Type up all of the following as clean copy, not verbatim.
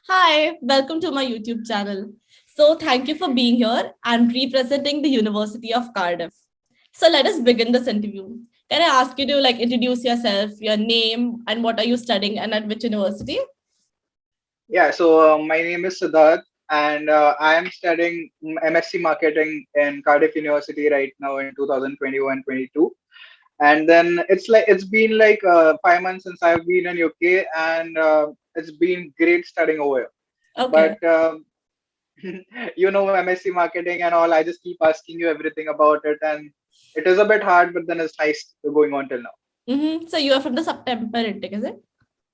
Hi, welcome to my YouTube channel. So, thank you for being here. I'm representing the University of Cardiff. So, let us begin this interview. Can I ask you to introduce yourself, your name, and what are you studying and at which university? My name is Siddharth, and I am studying MSc Marketing in Cardiff University right now in 2021-22. And then it's been 5 months since I've been in UK, and it's been great studying over here. Okay. But MSc Marketing and all, I just keep asking you everything about it, and it is a bit hard, but then it's nice going on till now. So, you are from the September intake, is it?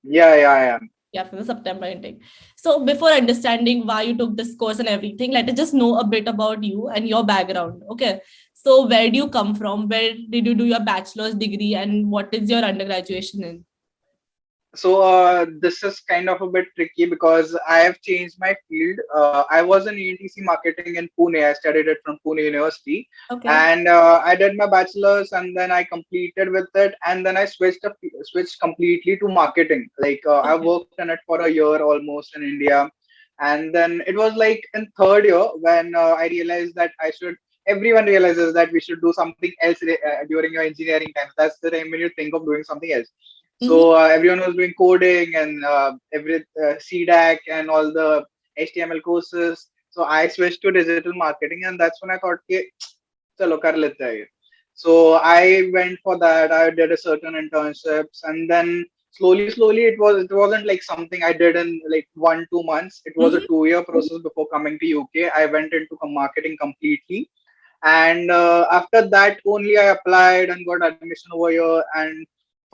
Yeah, I am. Yeah, from the September intake. So, before understanding why you took this course and everything, let us just know a bit about you and your background. Okay. So, where do you come from? Where did you do your bachelor's degree and what is your undergraduation in? This is kind of a bit tricky because I have changed my field. I was in ENTC marketing in Pune. I studied it from Pune University, Okay. and I did my bachelor's, and then I completed with it, and then I switched completely to marketing. I Okay. worked in it for a year almost in India, and then it was like in third year when I realized that I should. Everyone realizes that we should do something else during your engineering times. That's the time when you think of doing something else. Mhm. Everyone was doing coding and every CDAC and all the HTML courses. So I switched to digital marketing, and that's when I thought, "Okay, chalo kar lete hai ye." So I went for that. I did a certain internships, and then slowly it wasn't like something I did in like 1-2 months. It was a Mhm. 2-year process before coming to UK. I went into marketing completely, and after that only I applied and got admission over here, and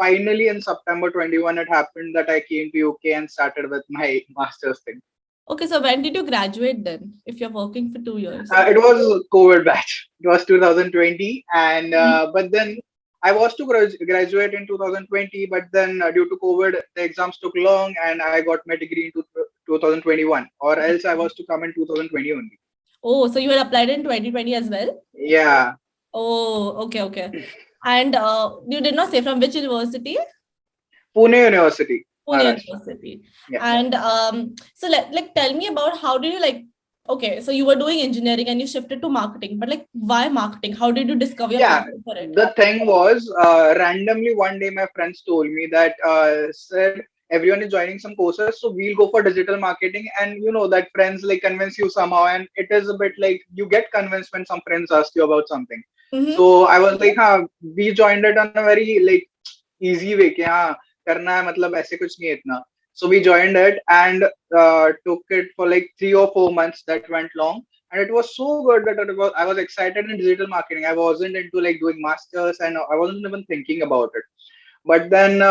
finally in September 21 it happened that I came to UK and started with my master's thing. Okay, so when did you graduate then? If you're working for 2 years. It was COVID batch. It was 2020, and Mhm. but then I was to graduate in 2020, but then due to COVID the exams took long, and I got my degree in 2021, or else I was to come in 2020 only. Oh, so you had applied in 2020 as well? Yeah, Oh, okay, okay. And you did not say from which university? Pune University, Pune Maharashtra. University. Yeah. And so tell me about how did you okay, so you were doing engineering and you shifted to marketing, but why marketing? How did you discover your Yeah, passion for it? the thing was, randomly one day my friends told me that said everyone is joining some courses, so we'll go for digital marketing. And you know that friends like convince you somehow, and it is a bit like you get convinced when some friends ask you about something. Mm-hmm. So I was like, हाँ, we joined it on a very like easy way कि हाँ करना है मतलब ऐसे कुछ नहीं है इतना. So we joined it and took it for like 3 or 4 months. That went long, and it was so good that I was excited in digital marketing. I wasn't into like doing masters, and I wasn't even thinking about it. But then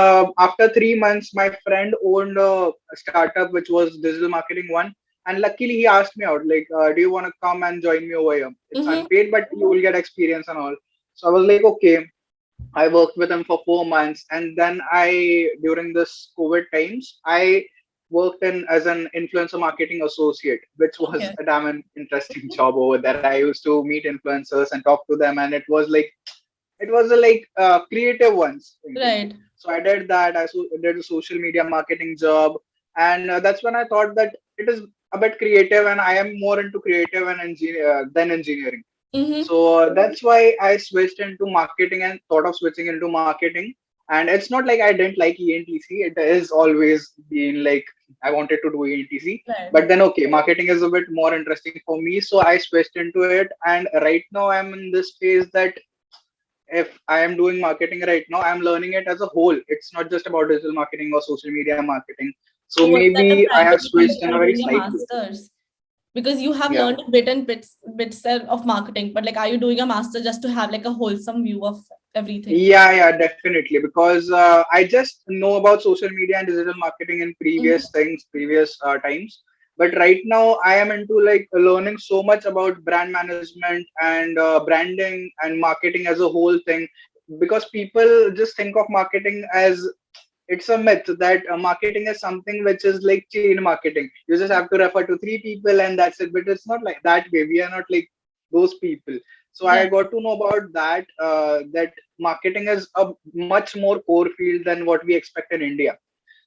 after 3 months, my friend owned a startup which was digital marketing one, and luckily he asked me out like, "Do you want to come and join me over here? It's Mm-hmm. unpaid, but you will get experience and all." So I was like, "Okay." I worked with him for 4 months, and then during this COVID times, I worked in as an influencer marketing associate, which was Okay. a damn interesting job over there. I used to meet influencers and talk to them, and it was a creative ones thing. Right. So I did that. Did a social media marketing job, and that's when I thought that it is a bit creative, and I am more into creative and than engineering. Mm-hmm. So that's why I switched into marketing and thought of switching into marketing. And it's not like I didn't like ENTC. It has always been like I wanted to do ENTC. Right. But then, okay, marketing is a bit more interesting for me. So I switched into it. And right now I'm in this phase that if I am doing marketing right now, I'm learning it as a whole. It's not just about digital marketing or social media marketing. So Oh, is that the maybe I have primary thing switched that in a you're very doing a slight way. master's? Because you have Yeah. learned a bit and bits of marketing, but are you doing a master just to have a wholesome view of everything? Yeah, definitely. Because I just know about social media and digital marketing in Mhm. previous times. But right now, I am into like learning so much about brand management and branding and marketing as a whole thing. Because people just think of marketing as it's a myth that marketing is something which is like chain marketing. You just have to refer to three people and that's it. But it's not like that way. We are not like those people. So I Right. got to know about that. That marketing is a much more core field than what we expect in India.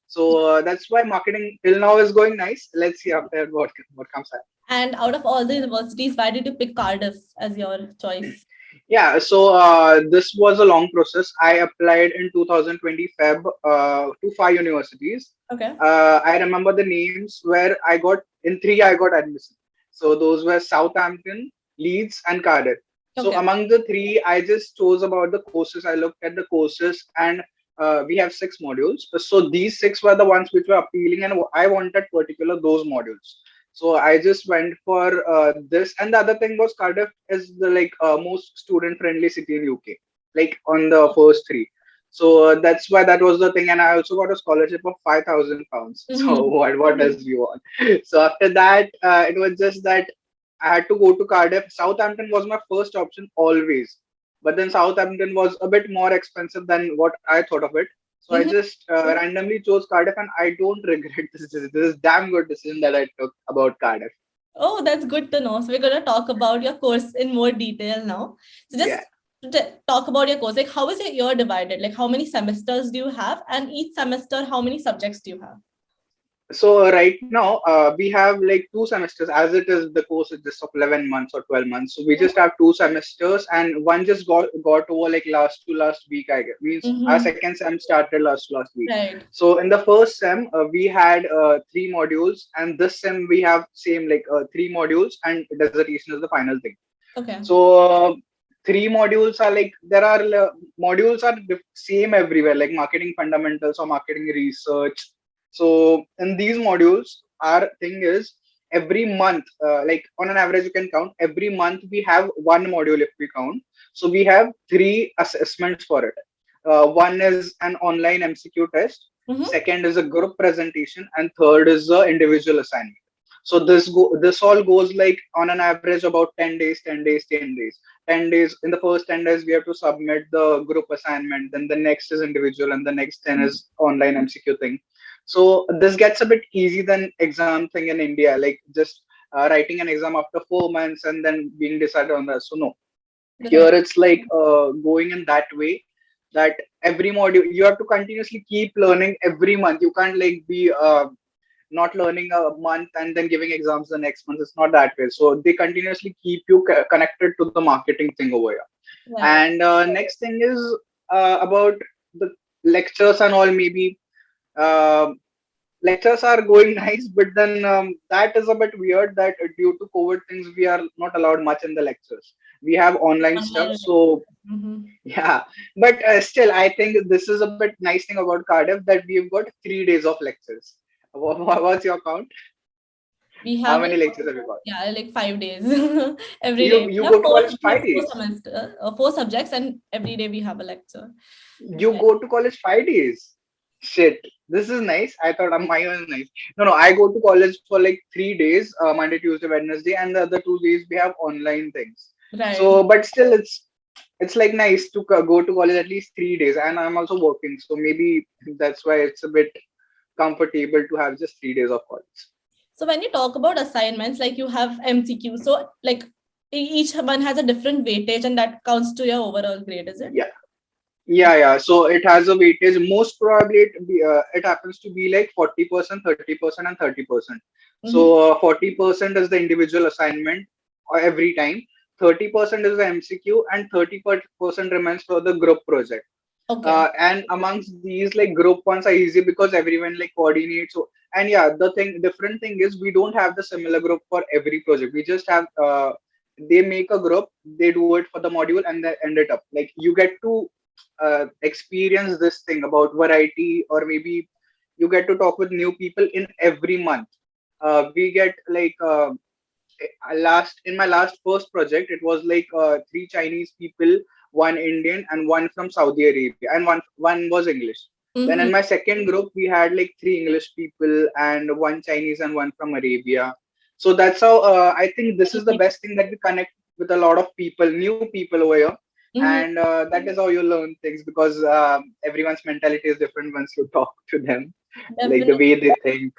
So that's why marketing till now is going nice. Let's see after what comes out. And out of all the universities, why did you pick Cardiff as your choice? Yeah, so this was a long process. I applied in 2020 Feb to 5 universities. Okay. I remember the names where I got in three. I got admission. So those were Southampton, Leeds, and Cardiff. So Okay. among the three, I just chose about the courses. I looked at the courses, and we have 6 modules. So these 6 were the ones which were appealing, and I wanted particular those modules. So I just went for this, and the other thing was Cardiff is the most student friendly city in UK, like on the first three. So that's why that was the thing, and I also got a scholarship of £5,000. So Mm-hmm. what does you want? So after that, it was just that I had to go to Cardiff. Southampton was my first option always, but then Southampton was a bit more expensive than what I thought of it. So I Mm-hmm. just randomly chose Cardiff, and I don't regret this decision. This is damn good decision that I took about Cardiff. Oh, that's good to know. So we're going to talk about your course in more detail now. So just Yeah. talk about your course. Like, how is your year divided? Like, how many semesters do you have? And each semester, how many subjects do you have? So right now we have like 2 semesters, as it is the course is just of 11 months or 12 months. So we just have 2 semesters, and one just got over like last week. I guess means our Mm-hmm. second sem started last week. Right. So in the first sem we had 3 modules, and this sem we have same like 3 modules, and dissertation is the final thing. Okay. So 3 modules are like modules are same everywhere, like marketing fundamentals or marketing research. So in these modules, our thing is every month, like on an average, you can count every month we have one module if we count. So we have 3 assessments for it. One is an online MCQ test. Mm-hmm. Second is a group presentation, and third is the individual assignment. So this all goes like on an average about 10 days, 10 days, 10 days. 10 days, in the first 10 days we have to submit the group assignment, then the next is individual, and the next 10 is online MCQ thing. So this gets a bit easy than exam thing in India, like just writing an exam after 4 months and then being decided on that. So no, here Right. it's like going in that way, that every module you have to continuously keep learning every month. You can't like be not learning a month and then giving exams the next month. It's not that way. So they continuously keep you connected to the marketing thing over here. Right. And next thing is about the lectures and all. Maybe uh, lectures are going nice, but then that is a bit weird that due to COVID things we are not allowed much in the lectures. We have online stuff. Online. So Mm-hmm. yeah, but still, I think this is a bit nice thing about Cardiff, that we've got 3 days of lectures. What's your count? We How have many like, lectures have you got? yeah, like 5 days every You day. you We have go to college we have five four days. semester, 4 subjects, and every day we have a lecture. You go to college 5 days. Shit, this is nice. I thought my one is nice. No, no, I go to college for like 3 days, Monday, Tuesday, Wednesday, and the other 2 days we have online things. Right. So, but still, it's like nice to go to college at least 3 days, and I'm also working, so maybe that's why it's a bit comfortable to have just 3 days of college. So when you talk about assignments, like you have MCQ, so like each one has a different weightage, and that counts to your overall grade, is it? Yeah, yeah. So it has a weightage. Most probably, it happens to be like 40%, 30%, and 30%. So Mm-hmm. 40% is the individual assignment every time. 30% is the MCQ, and 30% remains for the group project. Okay. And amongst these, like group ones are easy because everyone like coordinates. So, and yeah, different thing is we don't have the similar group for every project. We just have they make a group, they do it for the module, and they end it up. Like you get to experience this thing about variety, or maybe you get to talk with new people in every month. We get like last in my last first project, it was like 3 Chinese people, one Indian, and one from Saudi Arabia, and one was English. Then in Mm-hmm. my second group we had like 3 English people and one Chinese and one from Arabia. So that's how I think this is the best thing, that we connect with a lot of people, new people over here. Mm-hmm. And that is how you learn things, because everyone's mentality is different once you talk to them, like the Definitely. way they think.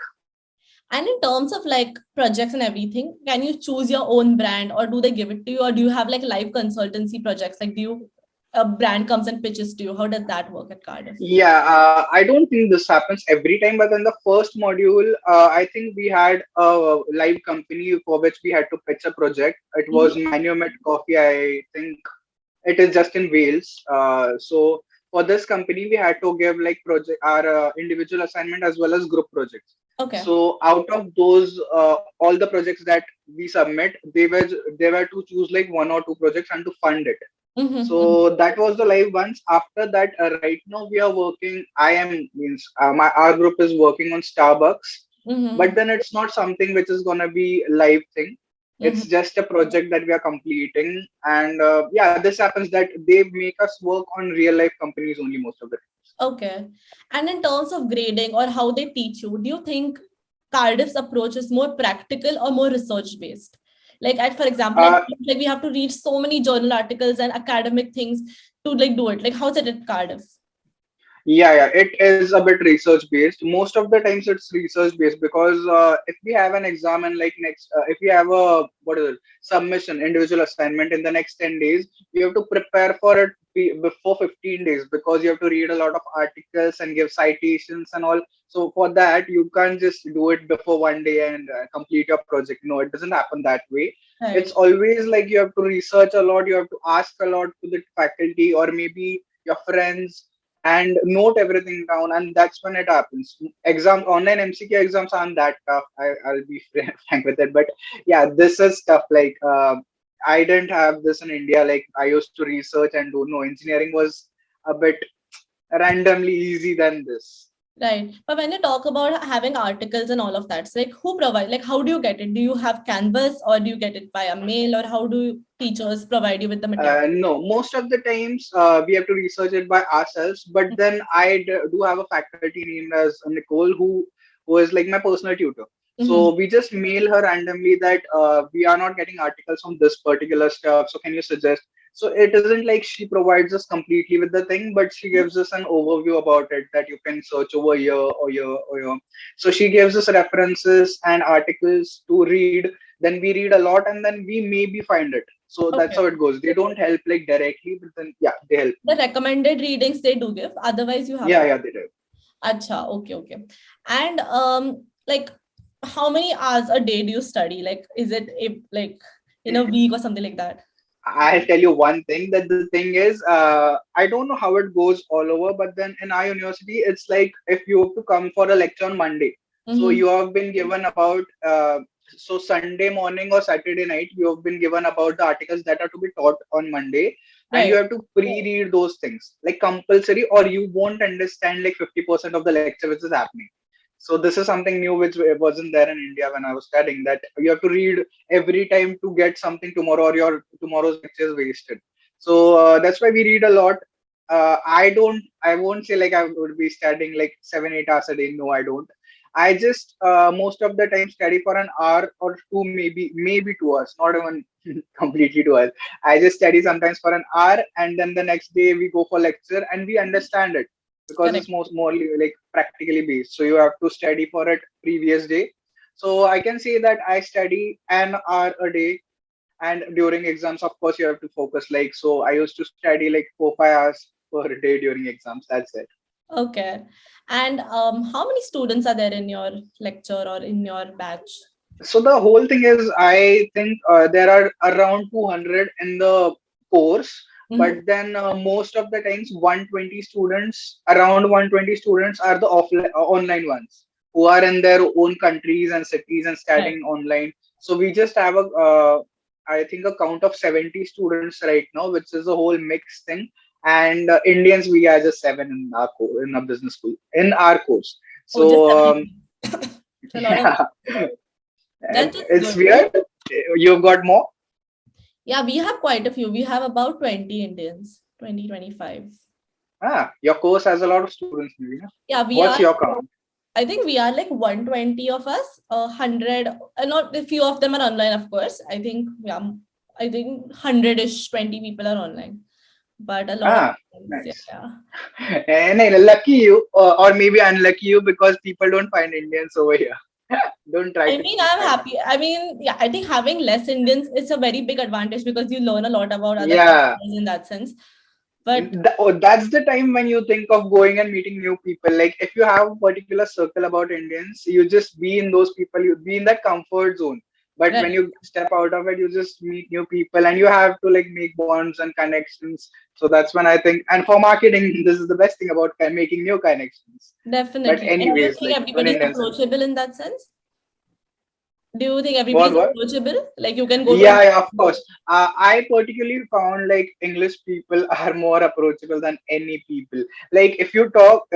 And in terms of like projects and everything, can you choose your own brand, or do they give it to you, or do you have like live consultancy projects? Like, do you? a brand comes and pitches to you? How does that work at Cardiff? Yeah, I don't think this happens every time, but in the first module, I think we had a live company for which we had to pitch a project. It was Manumet Coffee. I think it is just in Wales. So for this company, we had to give like project our individual assignment as well as group projects. Okay. So out of those, all the projects that we submit, they were to choose like one or two projects and to fund it. So that was the live ones. After that, right now we are working. I am means our group is working on Starbucks, but then it's not something which is gonna be live thing. It's just a project that we are completing, and yeah, this happens that they make us work on real life companies only most of the time. Okay. And in terms of grading or how they teach you, do you think Cardiff's approach is more practical or more research based? Like for example, like we have to read so many journal articles and academic things to like do it. Like how's it at Cardiff? Yeah, it is a bit research based. Most of the times it's research based because if we have an exam and like next, if we have a what is it submission individual assignment in the next 10 days, you have to prepare for it before 15 days because you have to read a lot of articles and give citations and all. So for that, you can't just do it before one day and complete your project. No, it doesn't happen that way. Right. It's always like you have to research a lot, you have to ask a lot to the faculty or maybe your friends and note everything down, and that's when it happens. Online MCQ exams aren't that tough. I'll be frank with it, but yeah, this is tough. Like I didn't have this in India. Like I used to research and do no engineering was a bit randomly easy than this. Right. But when you talk about having articles and all of that, so like who provide, like how do you get it? Do you have Canvas or do you get it via mail, or how do teachers provide you with the material? No, most of the times we have to research it by ourselves. But then do have a faculty named as Nicole who is like my personal tutor. So we just mail her randomly that we are not getting articles on this particular stuff. So can you suggest? So it isn't like she provides us completely with the thing, but she gives us an overview about it that you can search over here or here or here. So she gives us references and articles to read. Then we read a lot and then we maybe find it. So that's how it goes. They don't help like directly, but then yeah, they help. The recommended readings they do give. Otherwise, you have yeah, they do. Acha, okay. And like how many hours a day do you study? Like, is it like in a week or something like that? I'll tell you one thing that the thing is, I don't know how it goes all over, but then in our university, it's like if you have to come for a lecture on Monday, so you have been given about so Sunday morning or Saturday night, you have been given about the articles that are to be taught on Monday, and you have to pre-read those things like compulsory, or you won't understand like 50% of the lecture which is happening. So this is something new which wasn't there in India when I was studying, that you have to read every time to get something tomorrow or your tomorrow's lecture is wasted. So that's why we read a lot. I won't say like I would be studying like 7-8 hours a day. No, I don't. I just most of the time study for an hour or two, maybe 2 hours, not even completely 2 hours. I just study sometimes for an hour, and then the next day we go for lecture and we understand it because it's morely like practically based. So you have to study for it previous day. So I can say that I study an hour a day, and during exams, of course, you have to focus. Like so, I used to study like 4-5 hours per day during exams. That's it. Okay. And how many students are there in your lecture or in your batch? So the whole thing is, I think there are around 200 in the course, but then most of the times 120 students, around 120 students are the online ones who are in their own countries and cities and studying online. So we just have I think a count of 70 students right now, which is a whole mixed thing. And Indians, we are just 7 in our business school in our course. So yeah. It's weird. You've got more? Yeah, we have quite a few. We have about 20 Indians, 20-25. Your course has a lot of students, maybe. Yeah, what's your count? I think we are like 120 of us, 100, not a few of them are online, of course. I think 100-ish, 20 people are online. But a lot of nice. And lucky you, or maybe unlucky you, because people don't find Indians over here. Don't try. I mean, I'm happy. I mean, yeah, I think having less Indians is a very big advantage because you learn a lot about other cultures in that sense. But That's the time when you think of going and meeting new people. Like if you have a particular circle about Indians, you just be in those people, you be in that comfort zone. But when right, you step out of it, you just meet new people and you have to like make bonds and connections. So that's when I think, and for marketing, this is the best thing about making new connections. But definitely. And do you anyways, think like even everybody is Indians, approachable in that sense? Do you think everybody is what? approachable? Like you can go to a Yeah, of course. I particularly found like English people are more approachable than any people. Like if you talk,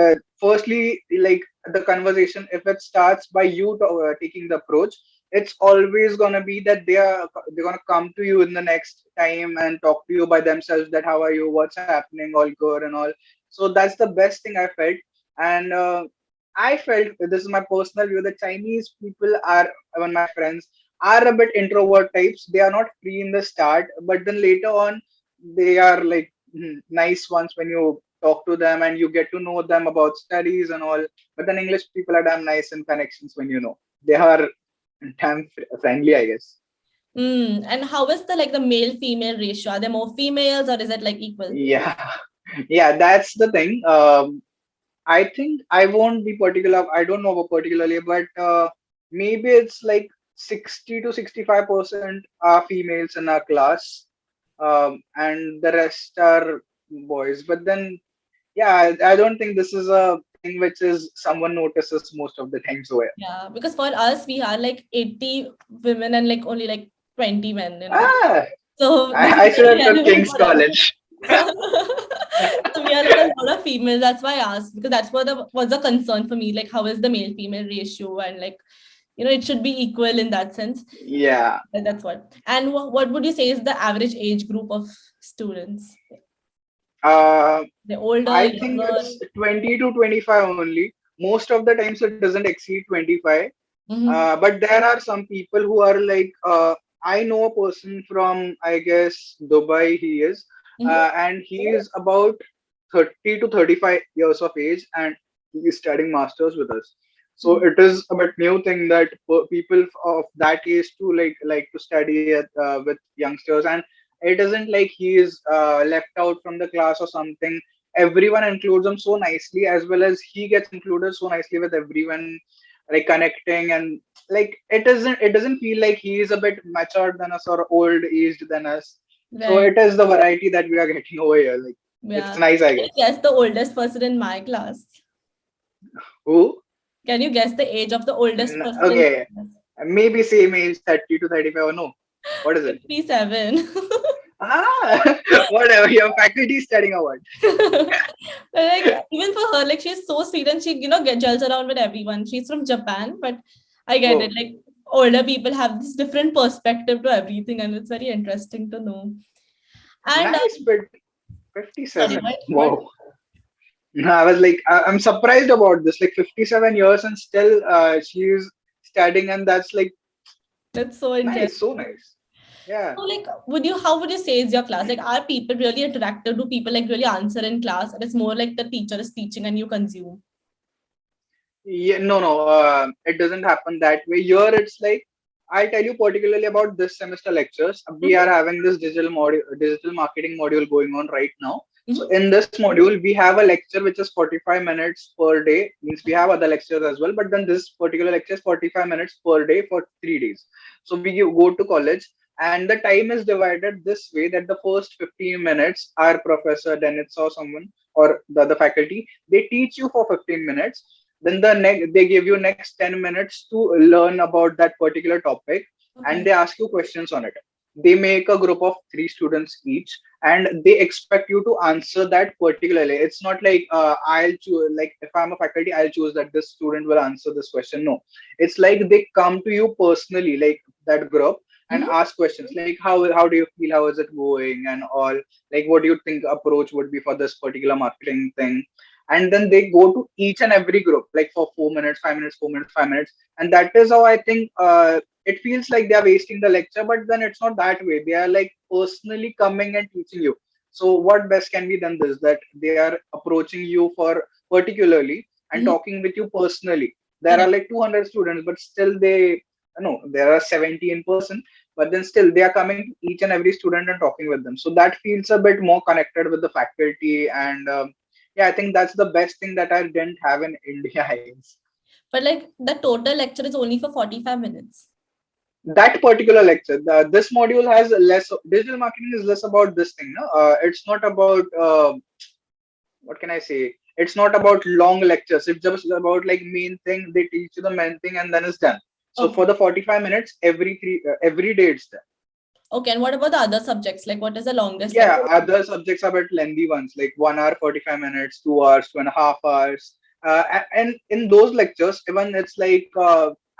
firstly, like the conversation, if it starts by you taking the approach, it's always gonna be that they're gonna come to you in the next time and talk to you by themselves. That how are you? What's happening? All good and all. So that's the best thing I felt, and I felt this is my personal view. The Chinese people are, even my friends are a bit introvert types. They are not free in the start, but then later on, they are like nice ones when you talk to them and you get to know them about studies and all. But then English people are damn nice in connections when you know they are damn friendly, I guess. And how is the like the male female ratio? Are there more females or is it like equal? Yeah, yeah, that's the thing. I think I won't be particular. I don't know about particularly, but maybe it's like 60 to 65% are females in our class, and the rest are boys. But then, yeah, I don't think this is a thing which is someone notices most of the time. So Yeah, because for us we are like 80 women and like only like 20 men, ah, So this is I should very have took relevant King's for us. College. So we are like a lot of females. That's why I asked because that's what was a concern for me. Like, how is the male female ratio? And like, it should be equal in that sense. Yeah, And that's what. And what would you say is the average age group of students? uh, The older, I think younger. it's 20 to 25 only. Most of the times it doesn't exceed 25. Mm-hmm. But there are some people who are like, I know a person from, I guess, Dubai, he is, Mm-hmm. and he is about 30 to 35 years of age, and he is studying masters with us. So it is a bit new thing that people of that age to like to study with youngsters, and it isn't like he is left out from the class or something. Everyone includes him so nicely, as well as he gets included so nicely with everyone, like connecting, and like it doesn't feel like he is a bit matured than us or old aged than us. So Right. it is the variety that we are getting over here. Like it's Yeah. nice, I Can you guess. guess the oldest person in my class? Who? Can you guess the age of the oldest person in Okay, my maybe same age, 30 to 35, or no? What is class? it? 57. Ah, whatever. Your faculty studying or what? Like even for her, like she's so sweet and she, get gels around with everyone. She's from Japan, but I get it. Oh, Like older people have this different perspective to everything, and it's very interesting to know. And nice, but sorry, 57. what? Wow. No, I was like, I'm surprised about this. Like 57 years and still she is studying, and that's like That's so nice, so interesting. nice. Yeah. So, like, how would you say is your class? Like, are people really interactive? Do people like really answer in class? And it's more like the teacher is teaching and you consume. Yeah, no, no, it doesn't happen that way. Here, it's like I'll tell you particularly about this semester lectures. We Mm-hmm. are having this digital marketing module going on right now. So Mm-hmm. in this module, we have a lecture which is 45 minutes per day. Means we have other lectures as well, but then this particular lecture is 45 minutes per day for 3 days. So we go to college, and the time is divided this way that the first 15 minutes, our professor, then it's or someone or the other faculty, they teach you for 15 minutes. Then they give you next 10 minutes to learn about that particular topic, and Okay. they ask you questions on it. They make a group of 3 students each, and they expect you to answer that particularly. It's not like I'll choose, like if I'm a faculty, I'll choose that this student will answer this question. No, it's like they come to you personally, like that group, and Mm-hmm. ask questions like how do you feel, how is it going, and all, like what do you think approach would be for this particular marketing thing. And then they go to each and every group like for 4 minutes, 5 minutes, 4 minutes, 5 minutes. And that is how I think it feels like they're wasting the lecture, but then it's not that way. They are like personally coming and teaching you. So what best can be done this, that they are approaching you for particularly and Mm-hmm. talking with you personally. There are Correct. like 200 students, but still they no, there are 70 in person, but then still they are coming to each and every student and talking with them. So that feels a bit more connected with the faculty. And yeah, I think that's the best thing that I didn't have in India, I guess. But like the total lecture is only for 45 minutes. That particular lecture, this module has less, digital marketing is less about this thing. No? It's not about, what can I say? It's not about long lectures. It's just about like main thing. They teach you the main thing and then it's done. So Okay. for the 45 minutes, every day it's there. Okay. And what about the other subjects? Like what is the longest Yeah, lecture? other subjects are a bit lengthy ones, like 1 hour, 45 minutes, 2 hours, 2.5 hours. And in those lectures, even it's like,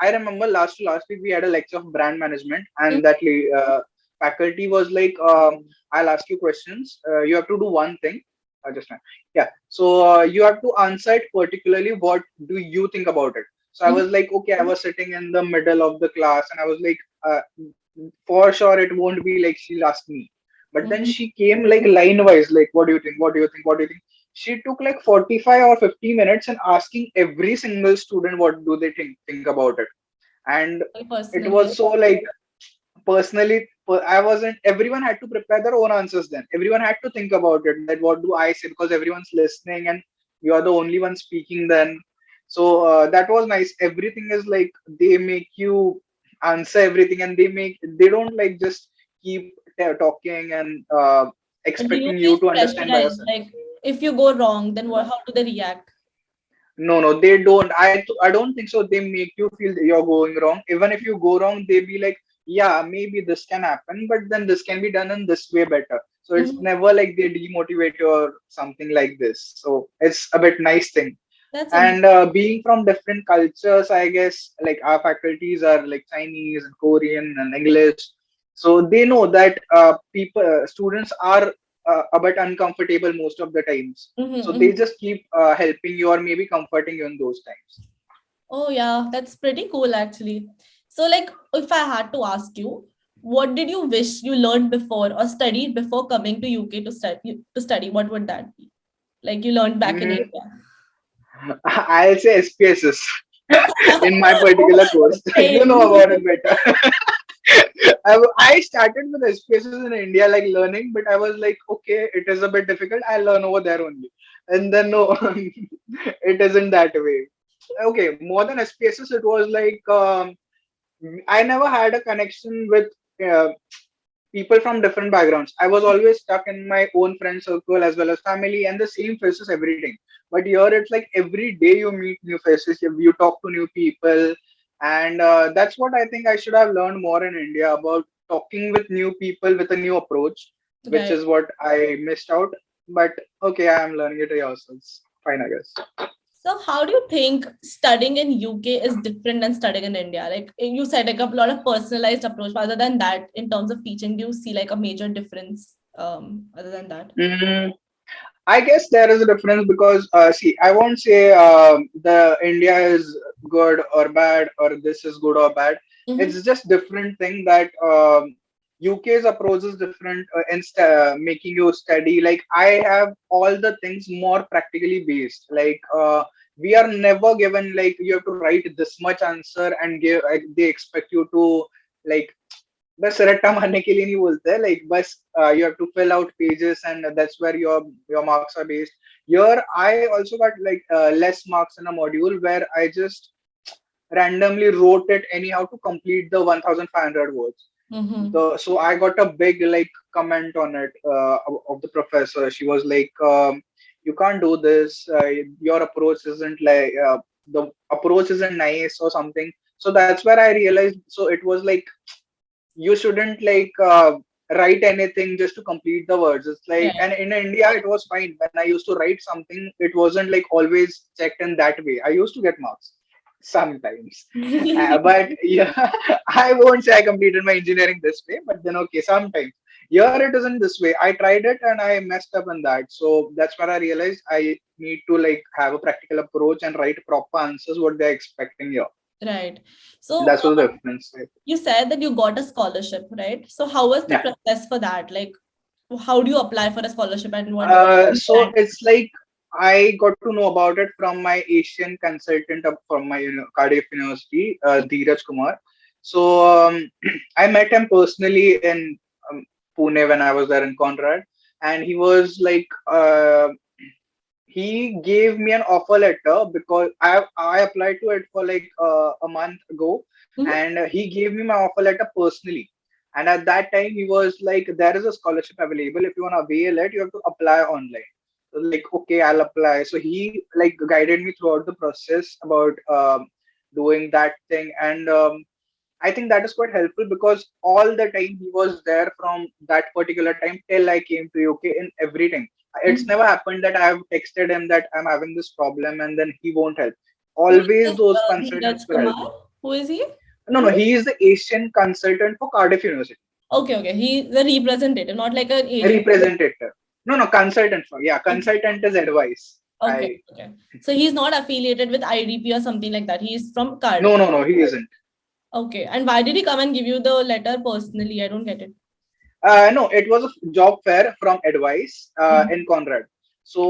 I remember last to last week, we had a lecture of brand management, Mhm. and that faculty was like, I'll ask you questions. You have to do one thing. Just now. Yeah. So you have to answer it particularly. What do you think about it? So I Mhm. was like, okay, I was sitting in the middle of the class, and I was like, for sure, it won't be like she'll ask me, but then Mhm. she came like line wise, like, what do you think? What do you think? What do you think? She took like 45 or 50 minutes and asking every single student what do they think about it. And it Personally. was so like personally, I wasn't, everyone had to prepare their own answers then. Everyone had to think about it, that what do I say, because everyone's listening and you are the only one speaking then. So that was nice. Everything is like they make you answer everything, and they don't like just keep talking and But do you expecting you feel to understand by pressurized? yourself. Like if you go wrong, then what, how do they react? No, no, they don't. I don't think so. They make you feel that you're going wrong. Even if you go wrong, they be like, yeah, maybe this can happen, but then this can be done in this way better. So it's Mhm. never like they demotivate you or something like this. So it's a bit nice thing. That's And interesting. being from different cultures, I guess like our faculties are like Chinese and Korean and English. So they know that students are a bit uncomfortable most of the times. So they Mhm. just keep helping you or maybe comforting you in those times. Oh yeah, that's pretty cool actually. So like if I had to ask you, what did you wish you learned before or studied before coming to UK to study? What would that be? Like you learned back in Mm, India. I'll say SPSS in my particular course. You know Same. about it better. I started with SPSS in India, like learning, but I was like, okay, it is a bit difficult. I'll learn over there only. And then, no, it isn't that way. Okay, more than SPSS, it was like, I never had a connection with uh, people from different backgrounds. I was always stuck in my own friend circle as well as family and the same faces every time. But here it's like every day you meet new faces, you talk to new people, and that's what I think I should have learned more in India about talking with new people with a new approach, which Right. is what I missed out. But okay, I am learning it yourselves. Fine, I guess. So how do you think studying in UK is different than studying in India? Like you said, like a lot of personalized approach. But other than that, in terms of teaching, do you see like a major difference? Other than that. Mm, I guess there is a difference because see, I won't say the India is good or bad or this is good or bad. Mm-hmm. It's just different thing that UK's approach is different in making you study. Like I have all the things more practically based. Like we are never given like you have to write this much answer and give. They expect you to like बस रट्टा मारने के लिए नहीं बोलते हैं like बस you have to fill out pages and that's where your marks are based. Here I also got like less marks in a module where I just randomly wrote it anyhow to complete the 1500 words. Mm-hmm. So I got a big like comment on it of the professor. She was like, you can't do this, your approach isn't like the approach isn't nice or something. So that's where I realized, so it was like you shouldn't like write anything just to complete the words. It's like, Right. and in India it was fine. When I used to write something, it wasn't like always checked in that way. I used to get marks sometimes. But yeah, I won't say I completed my engineering this way, but then okay, sometimes here it isn't this way. I tried it and I messed up in that. So that's where I realized I need to like have a practical approach and write proper answers what they're expecting here. Right. So That's what the difference. you said that you got a scholarship, right? So how was the Yeah. process for that? Like, how do you apply for a scholarship and what? So it's like I got to know about it from my Asian consultant from my Cardiff University, Dheeraj Kumar. So I met him personally in Pune when I was there in Conrad, and he was like he gave me an offer letter because I applied to it for like a month ago, Mhm. and he gave me my offer letter personally. And at that time, he was like, "There is a scholarship available. If you want to avail it, you have to apply online." So like, okay, I'll apply. So he like guided me throughout the process about doing that thing, and I think that is quite helpful because all the time he was there from that particular time till I came to UK in everything. It's Mhm. never happened that I have texted him that I'm having this problem and then he won't help. Who is Always this those Dheeraj consultants will help. Kumar? Who is he? No, no, he is the Asian consultant for Cardiff University. Okay, okay. He's the representative, not like an agent. Representative. No, no, consultant for, yeah, Okay, consultant is advice. okay, I okay. So he's not affiliated with IDP or something like that. He's from No, Cardiff. no, no, he isn't. Okay. And why did he come and give you the letter personally? I don't get it. No, it was a job fair from Advice in Mhm. Conrad. So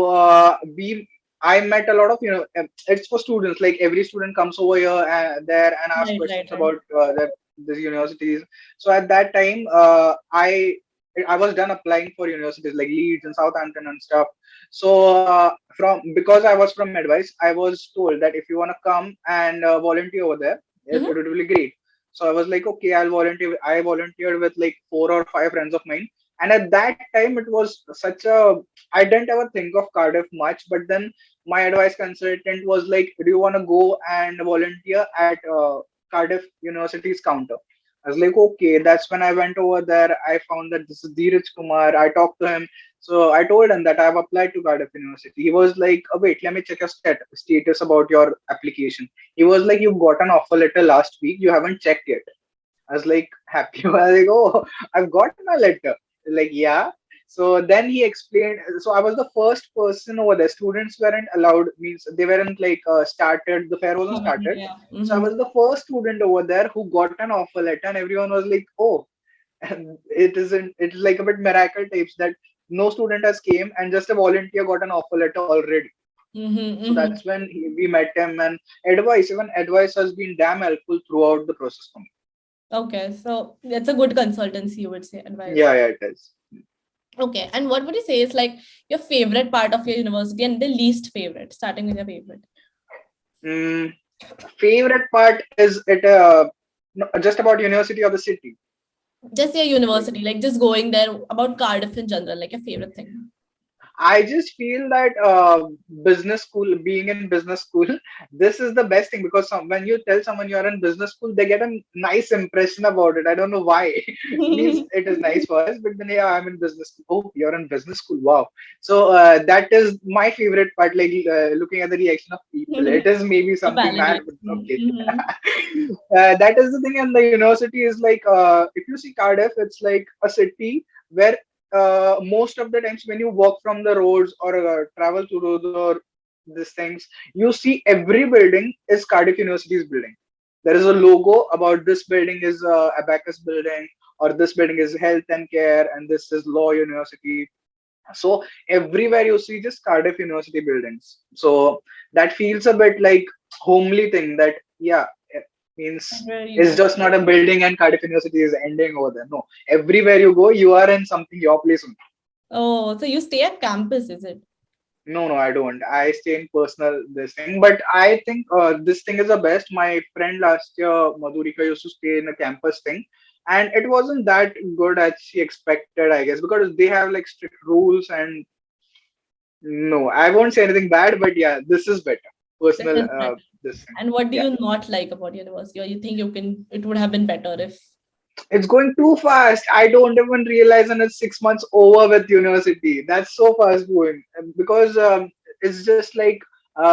I met a lot of it's for students. Like every student comes over here and there and asks Right, right, questions right. about the universities. So at that time, I was done applying for universities like Leeds and Southampton and stuff. So from because I was from Advice, I was told that if you want to come and volunteer over there, it Mhm. would be great. So I was like, okay, I'll volunteer. I volunteered with like 4 or 5 friends of mine. And at that time, it was such a, I didn't ever think of Cardiff much. But then my advice consultant was like, do you want to go and volunteer at Cardiff University's counter? I was like, okay, that's when I went over there. I found that this is Dheeraj Kumar. I talked to him. So I told him that I've applied to Cardiff University. He was like, oh, wait, let me check your status about your application. He was like, you got an offer letter last week. You haven't checked yet. I was like, happy. I was like, oh, I've got my letter. Like, yeah. So then he explained. So I was the first person over there. Students weren't allowed, means they weren't like started. The fair wasn't Coming, started. yeah. So I Mm-hmm. was the first student over there who got an offer letter, and everyone was like, oh, and it isn't. It's like a bit miracle types that no student has came and just a volunteer got an offer letter already. Mm-hmm. So Mm-hmm. that's when we met him, and even advice has been damn helpful throughout the process for me. Okay. So it's a good consultancy, you would say, advice. Yeah, yeah, it is. Okay. And what would you say is like your favorite part of your university and the least favorite, starting with your favorite? Mm, favorite part is it just about university or the city? Just your Like, university, like just going there, about Cardiff in general, like your favorite thing. I just feel that business school, being in business school, this is the best thing because when you tell someone you're in business school, they get a nice impression about it. I don't know why. Means it is nice for us, but then yeah, I'm in business school. Oh, you're in business school. Wow. So that is my favorite part. Like looking at the reaction of people. It is maybe A something mad, but validation. okay. Mhm. That is the thing. And the university is like, if you see Cardiff, it's like a city where most of the times when you walk from the roads or travel through these things, you see every building is Cardiff University's building. There is a logo about this building is Abacus building, or this building is health and care, and this is law university. So everywhere you see just Cardiff University buildings. So that feels a bit like homely thing that yeah, it means Where you it's go. just not a building and Cardiff University is ending over there. No, everywhere you go, you are in something your place. Only. Oh, so you stay at campus, is it? No, no, I don't. I stay in personal this thing, but I think this thing is the best. My friend last year, Madhurika, used to stay in a campus thing, and it wasn't that good as she expected, I guess, because they have like strict rules and no, I won't say anything bad, but yeah, this is better. This Personal, is better. this thing. And what do Yeah, you not like about university, or you think you can? It would have been better if. it's going too fast. I don't even realize, and it's 6 months over with university. That's so fast going because it's just like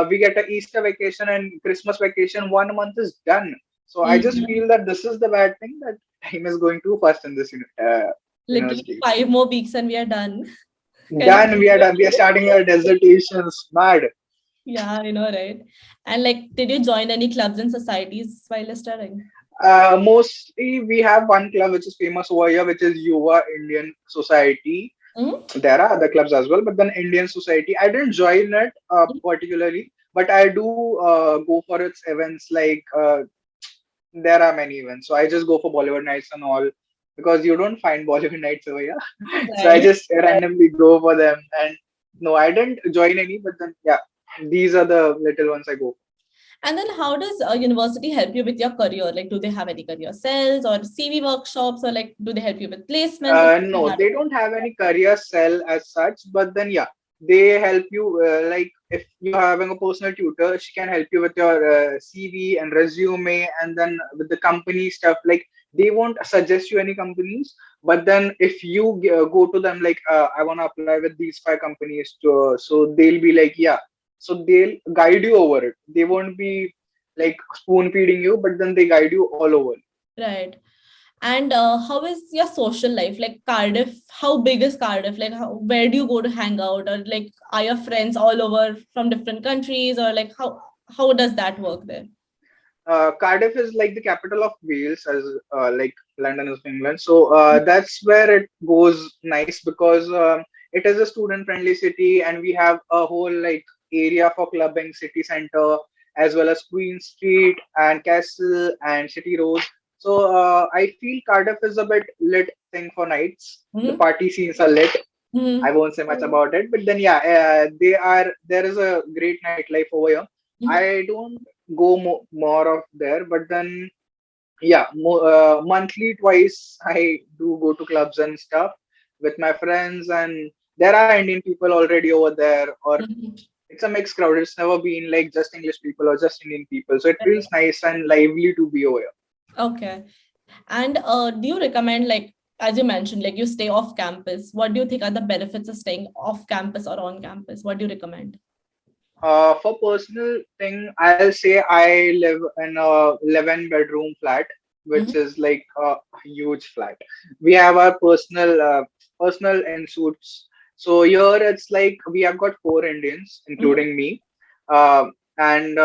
we get a Easter vacation and Christmas vacation. 1 month is done. So I just Mhm. feel that this is the bad thing that time is going too fast in this Literally university. 5 more weeks and we are done. Can Done. you We are believe done. We are it? starting our dissertations. Mad. Yeah, I know, right? And like, did you join any clubs and societies while studying? Mostly we have one club which is famous over here, which is Yuva Indian Society. Mm? There are other clubs as well, but then Indian Society, I didn't join it particularly, but I do go for its events like there are many events. So I just go for Bollywood nights and all because you don't find Bollywood nights over here. So I Right. just randomly go for them. And no, I didn't join any, but then yeah, these are the little ones I go. And then how does a university help you with your career? Like, do they have any career cells or CV workshops, or like, do they help you with placements? Or something No, like they don't have any career cell as such, but then yeah, they help you. Like if you're having a personal tutor, she can help you with your CV and resume, and then with the company stuff. Like they won't suggest you any companies, but then if you go to them like, I want to apply with these five companies, so they'll be like, yeah, so they'll guide you over it. They won't be like spoon feeding you, but then they guide you all over. that? Right. And how is your social life? Like Cardiff, how big is Cardiff? Like, where do you go to hang out? Or like, are your friends all over from different countries? Or like, how does that work there? Cardiff is like the capital of Wales, as like London is England. So that's where it goes nice because it is a student-friendly city, and we have a whole like area for clubbing, city center, as well as Queen Street and Castle and City Road. So I feel Cardiff is a bit lit thing for nights. The Mm-hmm. party scenes are lit. I Mm-hmm. won't say much about it, but then yeah, they are. There is a great nightlife over here. I don't go more of there, but then yeah, monthly twice I do go to clubs and stuff with my friends, and there are Indian people already over there, or Mm-hmm. it's a mixed crowd. It's never been like just English people or just Indian people, so it feels nice and lively to be over here. Okay. And do you recommend, like, as you mentioned, like you stay off campus? What do you think are the benefits of staying off campus or on campus? What do you recommend? For personal thing, I'll say I live in a 11 bedroom flat, which Mm-hmm. is like a huge flat. We have our personal in suits. So here it's like we have got four Indians, Mm-hmm. including me, uh, and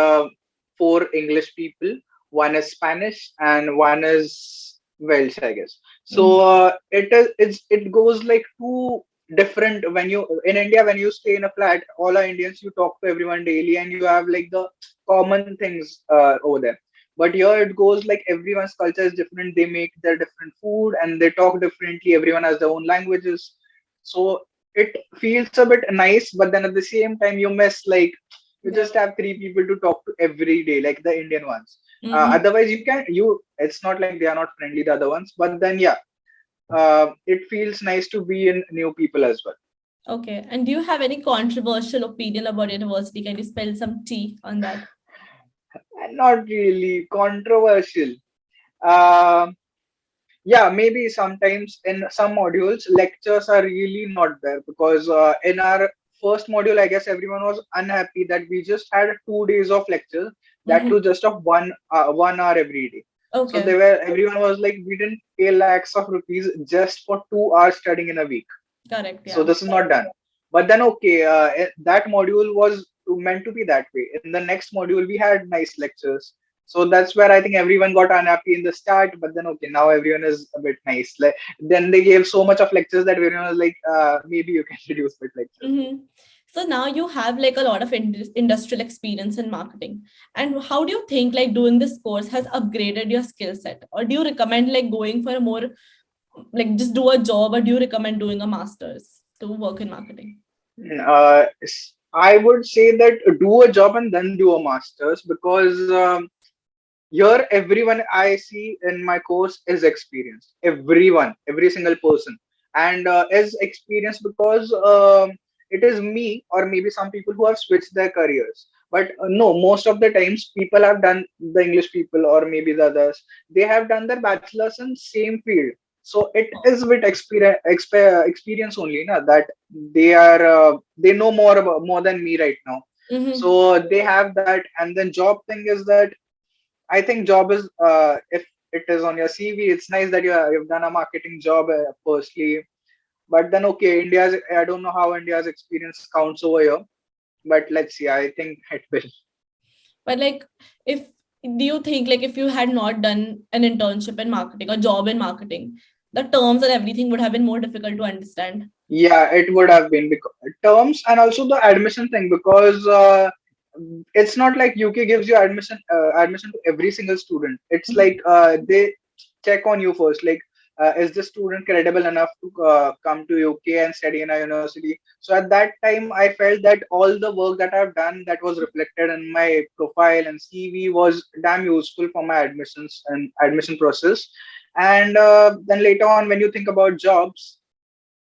four English people. One is Spanish and one is Welsh, I guess. So it goes like two different when you in India when you stay in a flat, all are Indians, you talk to everyone daily and you have like the common things over there. But here it goes like everyone's culture is different, they make their different food and they talk differently, everyone has their own languages. So it feels a bit nice, but then at the same time you miss like you Yeah. just have three people to talk to every day, like the Indian ones. Mm-hmm. Otherwise you it's not like they are not friendly, the other ones, but then yeah, it feels nice to be in new people as well. Okay. And do you have any controversial opinion about university? Can you spell some tea on that? And not really controversial. Um yeah, maybe sometimes in some modules, lectures are really not there because in our first module, I guess everyone was unhappy that we just had 2 days of lectures, that Mm-hmm. too just of 1 hour every day. So Okay. they were everyone was like, we didn't pay lakhs of rupees just for 2 hours studying in a week. Correct. So Yeah. this is not done. But then okay, that module was meant to be that way. In the next module we had nice lectures, so that's where I think everyone got unhappy in the start, but then okay, now everyone is a bit nice. Like then they gave so much of lectures that everyone was like, maybe you can reduce bit lectures. Mm-hmm. So now you have like a lot of industrial experience in marketing. And how do you think like doing this course has upgraded your skill set? Or do you recommend like going for a more like just do a job, or do you recommend doing a master's to work in marketing? I would say that do a job and then do a master's because here everyone I see in my course is experienced. Everyone, every single person, and is experienced because it is me or maybe some people who have switched their careers. But no, most of the times people have done, the English people or maybe the others, they have done their bachelor's in same field. So it is with experience only, na, that they know more about more than me right now. Mm-hmm. So they have that, and then job thing is that I think job is if it is on your CV, it's nice that you've done a marketing job firstly. But then okay, India's I don't know how India's experience counts over here, but let's see. I think it will. But like, if do you think like if you had not done an internship in marketing or job in marketing, the terms and everything would have been more difficult to understand? Yeah, it would have been because terms and also the admission thing because it's not like UK gives you admission to every single student. It's Mhm. like they check on you first, like is the student credible enough to come to UK and study in a university. So at that time, I felt that all the work that I've done that was reflected in my profile and CV was damn useful for my admissions and admission process. And then later on, when you think about jobs,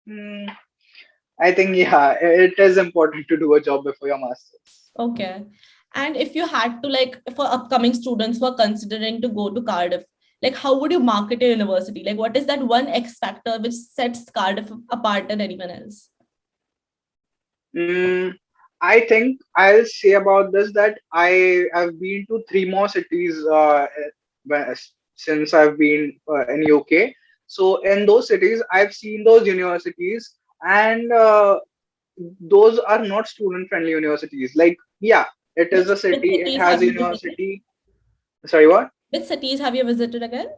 hmm, I think yeah, it is important to do a job before your masters. Okay. And if you had to, like, for upcoming students who are considering to go to Cardiff, like, how would you market your university? Like, what is that one X factor which sets Cardiff apart than anyone else? Mm, I think I'll say about this that I have been to three more cities since I've been in UK. So in those cities, I've seen those universities, and those are not student-friendly universities. Like, yeah, it is a Which city. It cities has have a you visited? university. Sorry, what? Which cities have you visited again?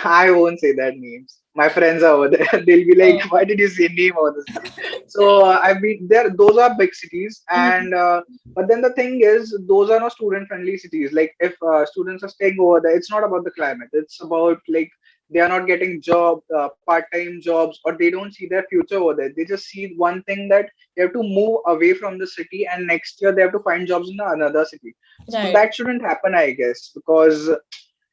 I won't say that names. My friends are over there. They'll be like, Oh, "Why did you say name over the city?" So I've been there. Those are big cities, mhm. and but then the thing is, those are not student-friendly cities. Like if students are staying over there, it's not about the climate. It's about like they are not getting part-time jobs, or they don't see their future over there. They just see one thing that they have to move away from the city, and next year they have to find jobs in another city. So Right. that shouldn't happen, I guess, because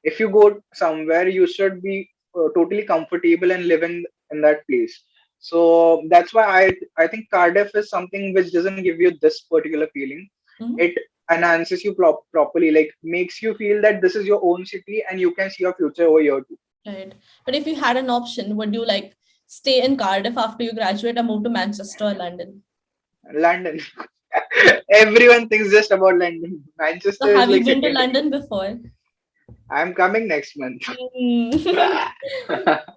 if you go somewhere you should be totally comfortable and living in that place. So that's why I think Cardiff is something which doesn't give you this particular feeling. Mhm. It enhances you properly, like makes you feel that this is your own city and you can see your future over here too. Right. But if you had an option, would you like stay in Cardiff after you graduate or move to Manchester or London? London. Everyone thinks just about London. So Manchester is have you like been to secondary. London before? I'm coming next month. Hmm.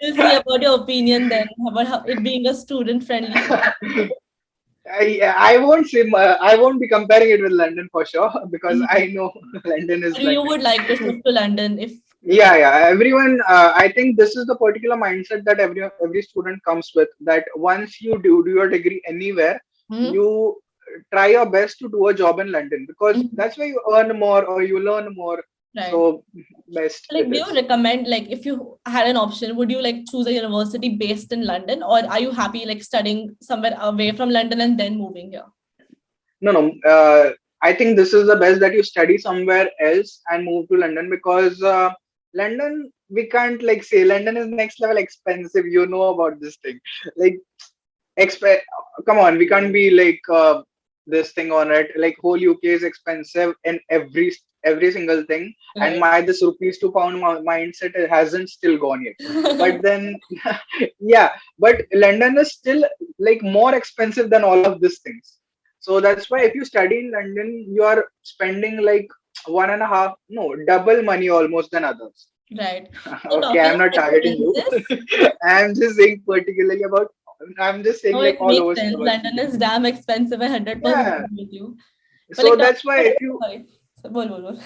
We'll see about your opinion then about how it being a student-friendly city. I won't say I won't be comparing it with London for sure because I Mhm. know London is But you London. would like to shift to London if. Yeah. Everyone, I think this is the particular mindset that every student comes with. That once you do your degree anywhere, Mhm. you try your best to do a job in London because Mhm. that's where you earn more or you learn more. Right. So best Like, it do you is. recommend, like, if you had an option, would you like choose a university based in London, or are you happy like studying somewhere away from London and then moving here? No. I think this is the best that you study somewhere else and move to London because London, we can't like say London is next level expensive. You know about this thing. Like, exp- come on, we can't be like this thing on it. Like, whole UK is expensive in every single thing. And Right. my this rupees 2 pound mindset it hasn't still gone yet. But then, yeah, but London is still like more expensive than all of these things. So that's why if you study in London, you are spending like one and a half, no, double money almost than others. Right. So Okay, talking I'm of not targeting you. expenses, I'm just saying particularly about. I'm just saying no, like it all makes over sense. over London speaking. is damn expensive. I 100% Yeah. agree with you. But So like that's talking why about, if you sorry. So, bol.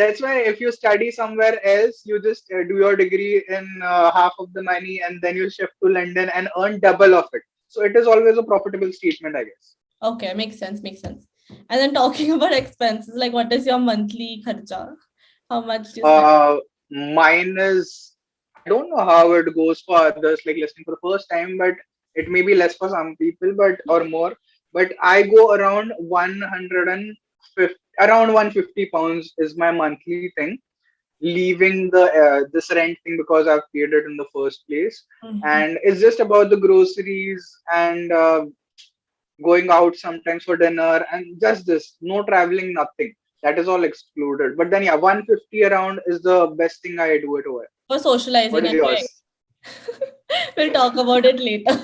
that's why if you study somewhere else, you just do your degree in half of the money and then you shift to London and earn double of it. So it is always a profitable statement, I guess. Okay, makes sense, makes sense. And then talking about expenses, like what is your monthly kharcha? How much do you spend? Mine is, I don't know how it goes for others, like listening for the first time, but it may be less for some people, but or more. But I go around 150, around 150 pounds is my monthly thing, leaving the this rent thing because I've paid it in the first place. Mhm. And it's just about the groceries and going out sometimes for dinner and just this, no traveling, nothing. That is all excluded. But then yeah, 150 around is the best thing I do it over. For What socializing is anyway. yours? We'll talk about it later.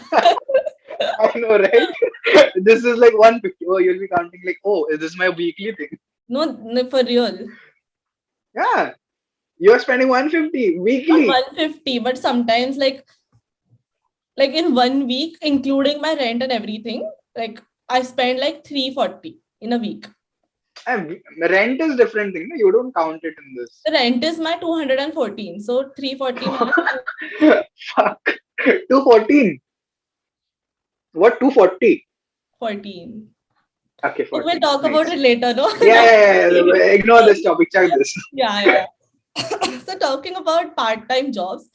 I know, right? This is like 150. Oh, you'll be counting like, oh, is this my weekly thing? No, no, for real. Yeah, you're spending 150 Not weekly. 150, but sometimes like in 1 week, including my rent and everything, like I spend like 340 in a week. And rent is different thing. No? You don't count it in this. The rent is my 214. So 340 minus Fuck. 214. What 240? 214. Okay, We'll 40. talk about Nice. it later, no? Yeah. Ignore this topic. Check this. Yeah. So talking about part-time jobs,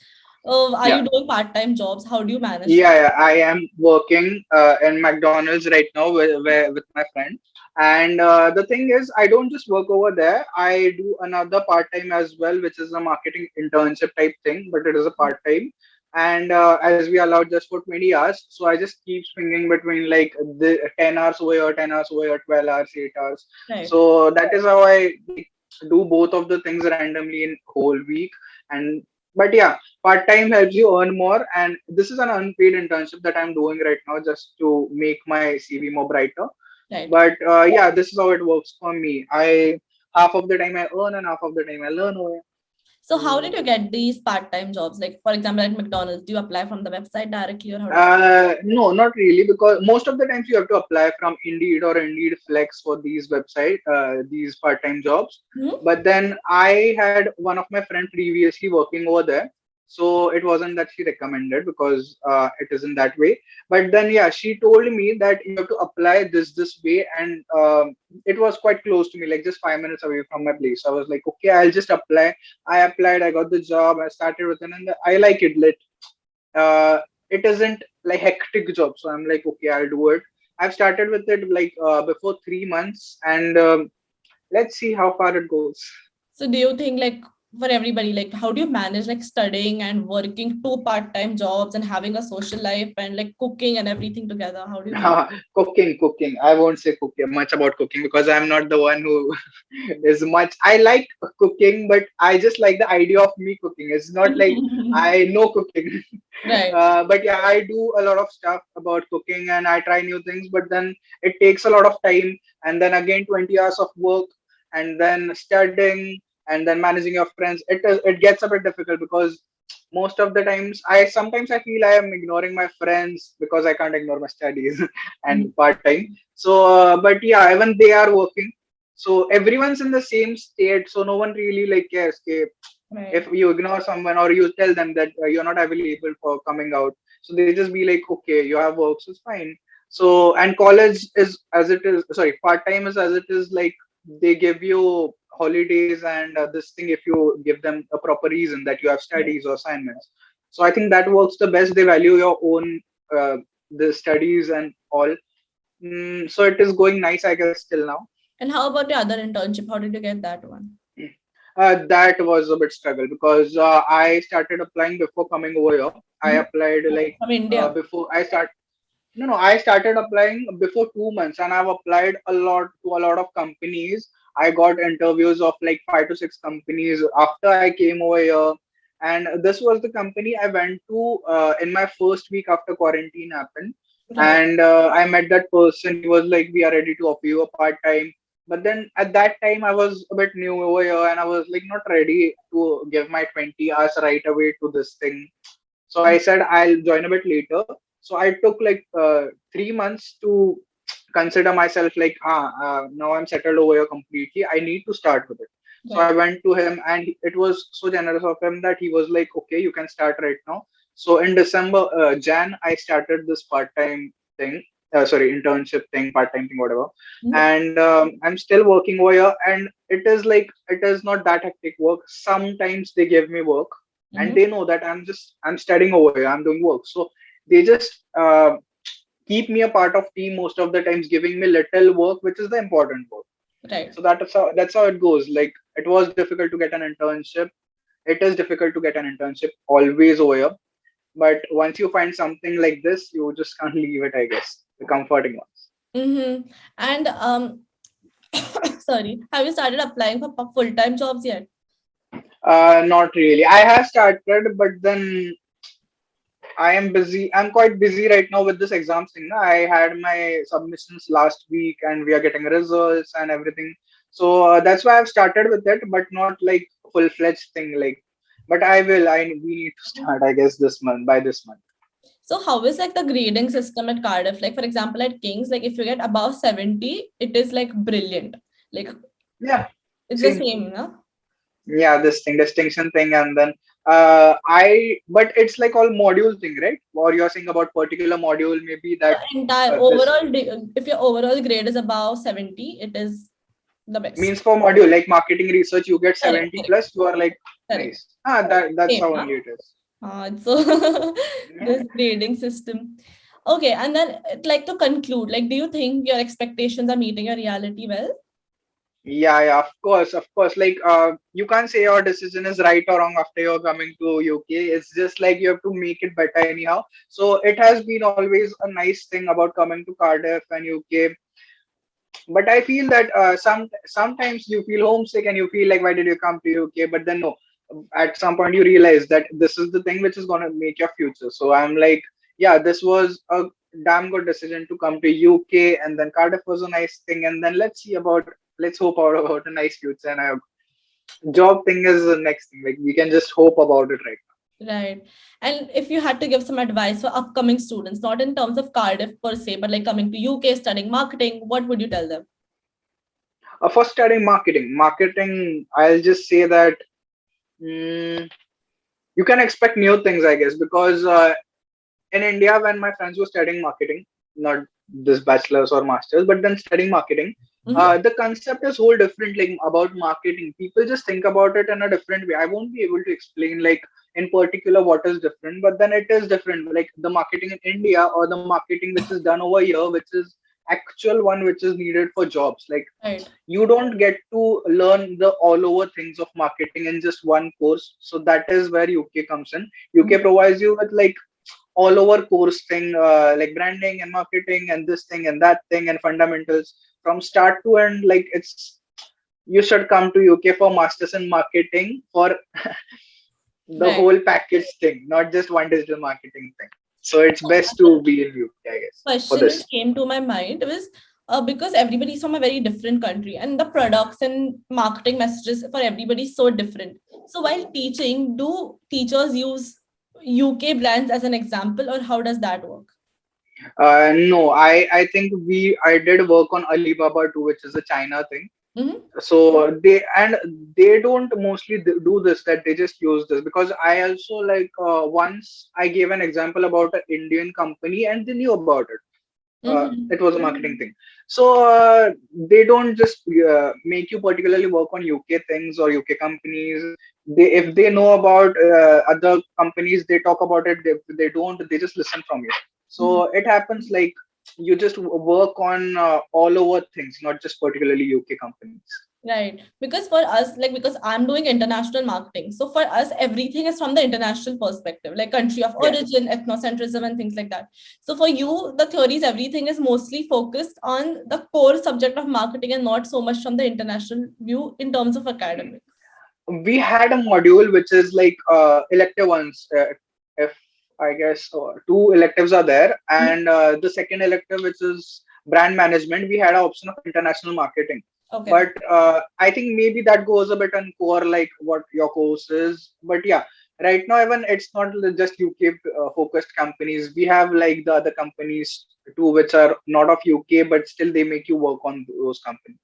are Yeah. you doing part-time jobs? How do you manage that? Yeah. I am working in McDonald's right now with my friend. And the thing is, I don't just work over there. I do another part time as well, which is a marketing internship type thing, but it is a part time. And as we allowed just for 20 hours, so I just keep swinging between like the 10 hours over here, 10 hours over here, 12 hours, 8 hours. Right. So that is how I like, do both of the things randomly in whole week. And but yeah, part time helps you earn more, and this is an unpaid internship that I'm doing right now just to make my CV more brighter. Right. But yeah, this is how it works for me. I half of the time I earn and half of the time I learn over. So how did you get these part-time jobs? Like, for example, at McDonald's, do you apply from the website directly, or how does it? No, not really, because most of the times you have to apply from Indeed or Indeed Flex for these these part-time jobs. Hmm? But then I had one of my friend previously working over there, so it wasn't that she recommended because it isn't that way. But then yeah, she told me that you have to apply this way, and it was quite close to me, like just 5 minutes away from my place. I was like, okay, I'll just apply. I applied, I got the job, I started with it, and I like it. Uh, it isn't like hectic job, so I'm like, okay, I'll do it. I've started with it like before 3 months, and let's see how far it goes. So do you think, like, for everybody, like, how do you manage like studying and working two part-time jobs and having a social life and like cooking and everything together? How do you manage? Cooking. I won't say cooking much about cooking because I'm not the one who is much. I like cooking, but I just like the idea of me cooking. It's not like I know cooking. Right. But yeah, I do a lot of stuff about cooking and I try new things, but then it takes a lot of time, and then again 20 hours of work, and then studying, and then managing your friends. It gets a bit difficult because most of the times I feel I am ignoring my friends because I can't ignore my studies and part time. So but yeah, even they are working, so everyone's in the same state, so no one really like cares. Okay, Right. if you ignore someone or you tell them that you're not available for coming out, so they just be like, okay, you have work, so it's fine. So and college is as it is, sorry, part time is as it is, like they give you holidays and this thing if you give them a proper reason that you have Right. studies or assignments. So I think that works the best. They value your own the studies and all. So it is going nice, I guess, till now. And how about your other internship? How did you get that one? That was a bit struggle because I started applying before coming over here. I Mhm. applied like From India. before I start. No, I started applying before 2 months, and I've applied a lot to a lot of companies. I got interviews of like 5 to 6 companies after I came over here, and this was the company I went to in my first week after quarantine happened. Right. And I met that person. He was like, "We are ready to offer you a part time." But then at that time, I was a bit new over here, and I was like not ready to give my 20 hours right away to this thing. So I said I'll join a bit later. So I took like 3 months to consider myself like, now I'm settled over here completely. I need to start with it. So I Right. went to him, and it was so generous of him that he was like, okay, you can start right now. So in December, I started this part-time thing. Sorry, internship thing, part-time thing, whatever. Mhm. And I'm still working over here, and it is like it is not that hectic work. Sometimes they give me work, and Mhm. they know that I'm studying over here, I'm doing work, so they just keep me a part of team most of the times, giving me little work which is the important work. Right. So that's how it goes. Like it was difficult to get an internship. It is difficult to get an internship always over here, but once you find something like this, you just can't leave it, I guess, the comforting ones. Mm-hmm. And sorry, have you started applying for full-time jobs yet? Not really. I have started, but then I am busy. I'm quite busy right now with this exam thing. Na. I had my submissions last week, and we are getting results and everything. So that's why I've started with it, but not like full fledged thing. Like, but I will. We need to start, I guess, this month by this month. So how is like the grading system at Cardiff? Like, for example, at King's, like if you get above 70, it is like brilliant. Like Yeah, it's the same. same, no? Yeah, this thing, distinction thing, and then but it's like all module thing, right? Or you're saying about particular module, maybe So that entire this overall, if your overall grade is above 70, it is the best. means for module like marketing research, you get Correct, 70 correct, plus, you are like correct. nice. That's Same, how huh? only it is. So Yeah. this grading system. Okay, and then like to conclude, like, do you think your expectations are meeting your reality well? Yeah, of course. Like, you can't say your decision is right or wrong after you're coming to UK. It's just like you have to make it better anyhow. So it has been always a nice thing about coming to Cardiff and UK. But I feel that sometimes you feel homesick and you feel like, why did you come to UK? But then no, at some point you realize that this is the thing which is gonna make your future. So I'm like, yeah, this was a damn good decision to come to UK, and then Cardiff was a nice thing, and then let's hope out about a nice future. And a job thing is the next thing. Like we can just hope about it right Right. And if you had to give some advice for upcoming students, not in terms of Cardiff per se, but like coming to UK, studying marketing, what would you tell them? now. For studying marketing, I'll just say that. mm you can expect new things, I guess, because in India, when my friends were studying marketing, not this bachelor's or master's, but then studying marketing, Mhm. the concept is whole different. Like about marketing, people just think about it in a different way. I won't be able to explain like in particular what is different, but then it is different. Like the marketing in India or the marketing which is done over here, which is actual one which is needed for jobs. Like Right. you don't get to learn the all over things of marketing in just one course. So that is where UK comes in. UK Mhm. provides you with like all over course thing, like branding and marketing and this thing and that thing and fundamentals from start to end. Like it's you should come to UK for masters in marketing for the Right. whole package thing, not just one digital marketing thing. So it's best to be in UK, I guess, for Question which this. came to my mind was because everybody's from a very different country and the products and marketing messages for everybody is so different. So while teaching, do teachers use UK brands as an example, or how does that work? No, I think I did work on Alibaba too, which is a China thing. Hmm. So they don't mostly do this, that they just use this, because I also like once I gave an example about an Indian company and they knew about it. Hmm. It was a marketing thing. So they don't just make you particularly work on UK things or UK companies. They, if they know about other companies, they talk about it. If they don't, they just listen from you. So it happens like you just work on all over things, not just particularly UK companies. Right. Because for us, like, because I'm doing international marketing. So for us, everything is from the international perspective, like country of Yeah. origin, ethnocentrism, and things like that. So for you, the theories, everything is mostly focused on the core subject of marketing and not so much from the international view in terms of academics. We had a module which is like elective ones. If I guess two electives are there, Mhm. and the second elective, which is brand management, we had an option of international marketing. Okay. But I think maybe that goes a bit on core, like what your course is. But yeah, right now even it's not just UK focused companies. We have like the other companies too, which are not of UK, but still they make you work on those companies.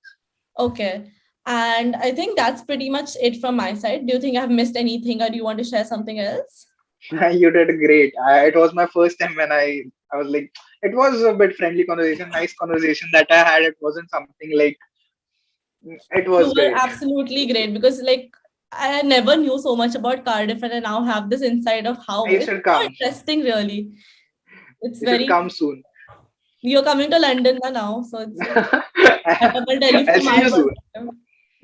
Okay. And I think that's pretty much it from my side. Do you think I've missed anything, or do you want to share something else? You did great. It was my first time when I was like, it was a bit friendly conversation, nice conversation that I had. It wasn't something like, it You was were great. absolutely great because, like, I never knew so much about Cardiff, and I now have this insight of how You it's should so come. interesting, really. It's You should very, come soon. you're coming to London now, so it's I'll tell you I'll from see my you soon. perspective.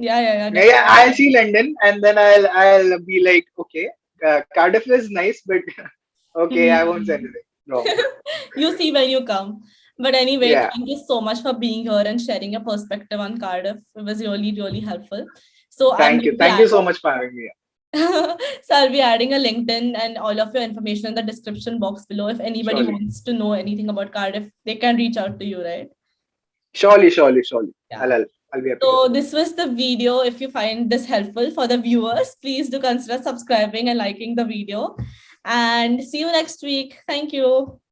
Yeah, Yeah, yeah, definitely. I'll see London, and then I'll be like, okay, Cardiff is nice, but okay, I won't say anything wrong. You see when you come. But anyway, Yeah, thank you so much for being here and sharing your perspective on Cardiff. It was really, really helpful. So I will be thank you so adding, much for having me. so I'll be adding a LinkedIn and all of your information in the description box below. If anybody Surely, wants to know anything about Cardiff, they can reach out to you, right? surely. Yeah. I'll be happy to. So this was the video. If you find this helpful for the viewers, please do consider subscribing and liking the video. And see you next week. Thank you.